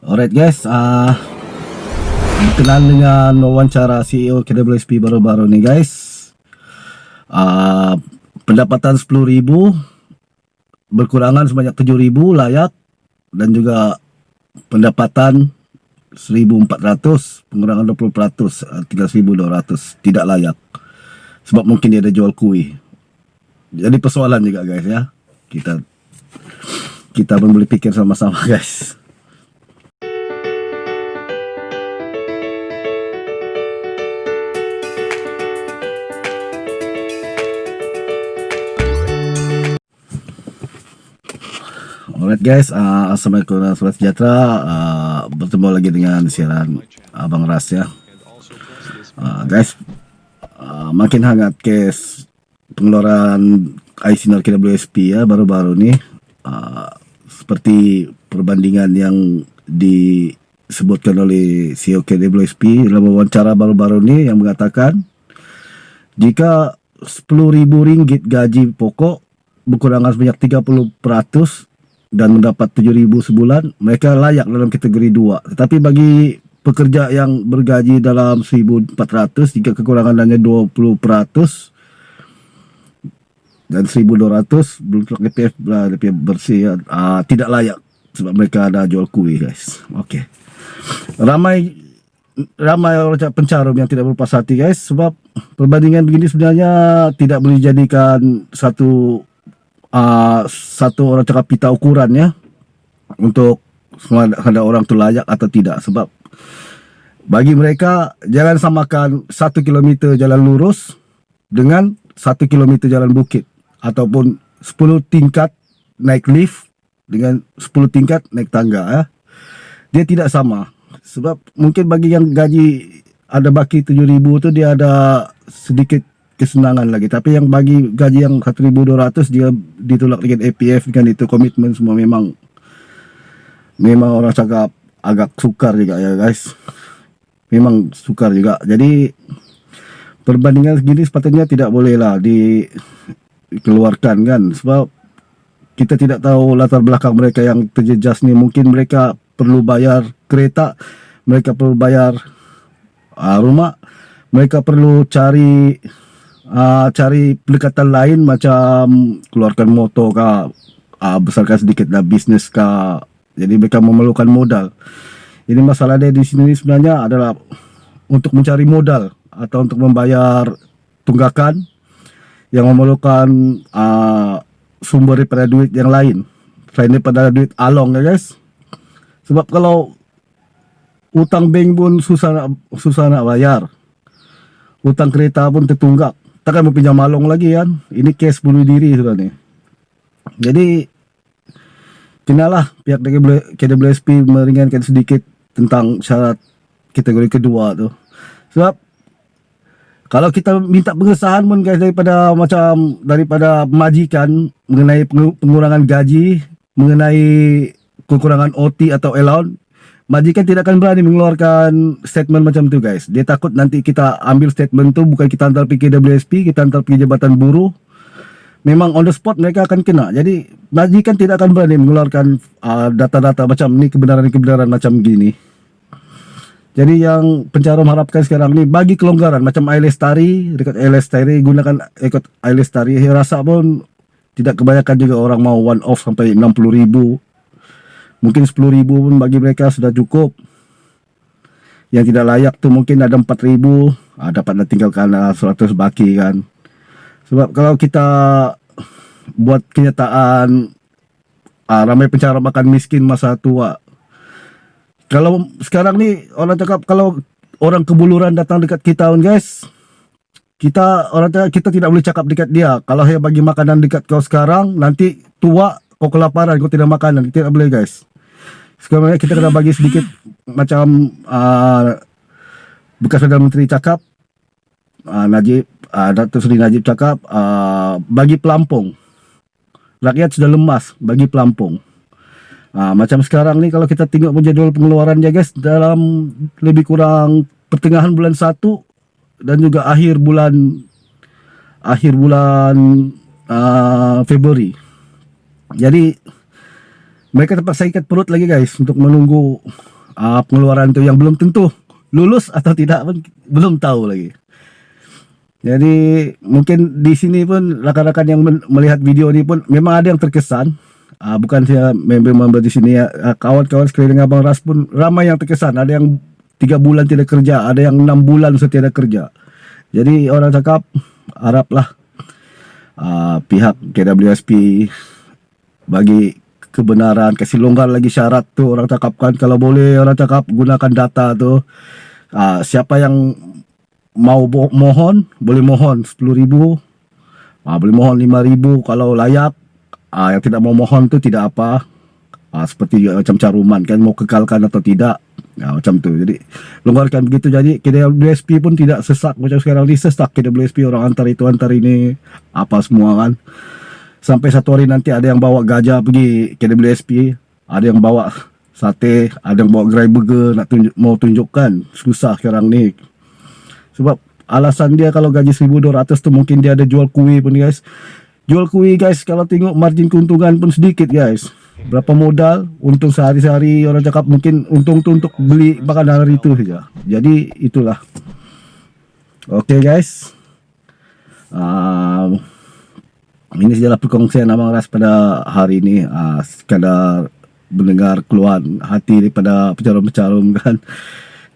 Alright guys, berkenan dengan wawancara CEO KWSP baru-baru nih guys. Pendapatan 10.000, berkurangan sebanyak 7.000 layak, dan juga pendapatan 1.400, pengurangan 20%, 13.200 tidak layak. Sebab mungkin dia ada jual kuih. Jadi persoalan juga guys ya. Kita pun boleh pikir sama-sama guys. Alright guys, Assalamualaikum warahmatullahi sejahtera. Bertemu lagi dengan siaran Abang Ras ya. Guys, makin hangat kes pengeluaran IC0 KWSP ya baru-baru ni. Seperti perbandingan yang disebutkan oleh CEO KWSP dalam wawancara baru-baru ni yang mengatakan jika RM10.000 gaji pokok berkurangan sebanyak 30% dan mendapat 7.000 sebulan, mereka layak dalam kategori 2. Tetapi bagi pekerja yang bergaji dalam 1.400, jika kekurangan hanya 20% dan 1.200 belum DPF bersih ya, tidak layak sebab mereka ada jual kuih guys. Okey. Ramai orang pencarum yang tidak berpuas hati guys, sebab perbandingan begini sebenarnya tidak boleh dijadikan satu orang cakap pita ukuran ya untuk ada orang tu layak atau tidak. Sebab bagi mereka jangan samakan 1 kilometer jalan lurus dengan 1 kilometer jalan bukit, ataupun 10 tingkat naik lift dengan 10 tingkat naik tangga ya. Dia tidak sama. Sebab mungkin bagi yang gaji ada baki 7.000 tu dia ada sedikit kesenangan lagi, tapi yang bagi gaji yang 1.200 dia ditolak dengan APF dengan itu komitmen semua, memang orang cakap agak sukar juga ya guys, memang sukar juga. Jadi perbandingan segini sepatutnya tidak boleh lah dikeluarkan kan, sebab kita tidak tahu latar belakang mereka yang terjejas ni. Mungkin mereka perlu bayar kereta, mereka perlu bayar rumah, mereka perlu cari pendekatan lain macam keluarkan motor kah, besarkan sedikit lah bisnes kah. Jadi mereka memerlukan modal. Jadi masalah dia di sini sebenarnya adalah untuk mencari modal atau untuk membayar tunggakan yang memerlukan sumber daripada duit yang lain selain daripada duit along ya guys. Sebab kalau hutang bank pun susah nak bayar, hutang kereta pun tertunggak, takkan mau pinjam malong lagi kan. Ini kes bunuh diri sudah ni. Jadi kenalah pihak KWSP meringankan sedikit tentang syarat kategori kedua tu. Sebab kalau kita minta pengesahan pun guys daripada majikan mengenai pengurangan gaji, mengenai kekurangan OT atau allowance, majikan tidak akan berani mengeluarkan statement macam tu guys. Dia takut nanti kita ambil statement tu, bukan kita hantar pergi KWSP, kita hantar pergi Jabatan Buruh. Memang on the spot mereka akan kena. Jadi majikan tidak akan berani mengeluarkan data-data macam ni, kebenaran macam gini. Jadi yang pencarum harapkan sekarang ni bagi kelonggaran macam iLestari, dekat iLestari gunakan ikut iLestari. Saya rasa pun tidak kebanyakan juga orang mau one off sampai 60.000. Mungkin 10.000 pun bagi mereka sudah cukup. Yang tidak layak tu mungkin ada 4.000, dapatlah tinggalkan 100 baki kan. Sebab kalau kita buat kenyataan ramai pencarum akan miskin masa tua. Kalau sekarang ni orang cakap kalau orang kebuluran datang dekat kita pun guys, kita tidak boleh cakap dekat dia, kalau saya bagi makanan dekat kau sekarang, nanti tua kau kelaparan, kau tidak makanan. Tidak boleh guys. Sekarang kita kena bagi sedikit macam bekas Perdana Menteri cakap, Datuk Seri Najib cakap, bagi pelampung. Rakyat sudah lemas, bagi pelampung. Macam sekarang ni kalau kita tengok jadual pengeluaran dia guys, dalam lebih kurang pertengahan bulan 1 dan juga akhir bulan Februari. Jadi mereka terpaksa ikat perut lagi guys untuk menunggu pengeluaran tu yang belum tentu lulus atau tidak pun belum tahu lagi. Jadi mungkin di sini pun rakan-rakan yang melihat video ini pun memang ada yang terkesan. Bukan saya member-member di sini ya, kawan-kawan sekeliling Abang Ras pun ramai yang terkesan. Ada yang 3 bulan tidak kerja, ada yang 6 bulan setiada kerja. Jadi orang cakap haraplah pihak KWSP bagi kebenaran, kasih longgar lagi syarat tu. Orang cakapkan kalau boleh, orang cakap gunakan data tu. Siapa yang mau mohon boleh mohon 10,000, boleh mohon 5,000 kalau layak. Yang tidak mau mohon tu tidak apa. Seperti macam caruman kan, mau kekalkan atau tidak. Macam tu. Jadi longgarkan begitu. Jadi KWSP pun tidak sesak macam sekarang ni. Sesak KWSP, orang antar itu antar ini apa semua kan. Sampai satu hari nanti ada yang bawa gajah pergi KWSP, ada yang bawa sate, ada yang bawa gerai burger nak mau tunjukkan. Susah sekarang ni. Sebab alasan dia kalau gaji 1,200 tu mungkin dia ada jual kuih pun guys. Jual kuih guys, kalau tengok margin keuntungan pun sedikit guys. Berapa modal, untung sehari-hari, orang cakap mungkin untung tu untuk beli makan hari itu saja. Jadi itulah. Okay guys. Ini sajalah perkongsian Abang Ras pada hari ini. Sekadar mendengar keluhan hati daripada pecarum-pecarum kan.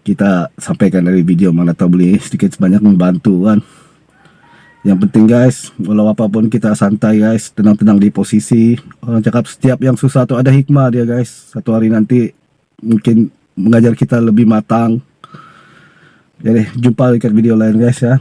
Kita sampaikan dari video, mana tahu boleh sedikit sebanyak membantu kan. Yang penting guys, walau apapun kita santai guys, tenang-tenang di posisi. Orang cakap setiap yang susah tu ada hikmah dia guys. Satu hari nanti mungkin mengajar kita lebih matang. Jadi jumpa dekat video lain guys ya.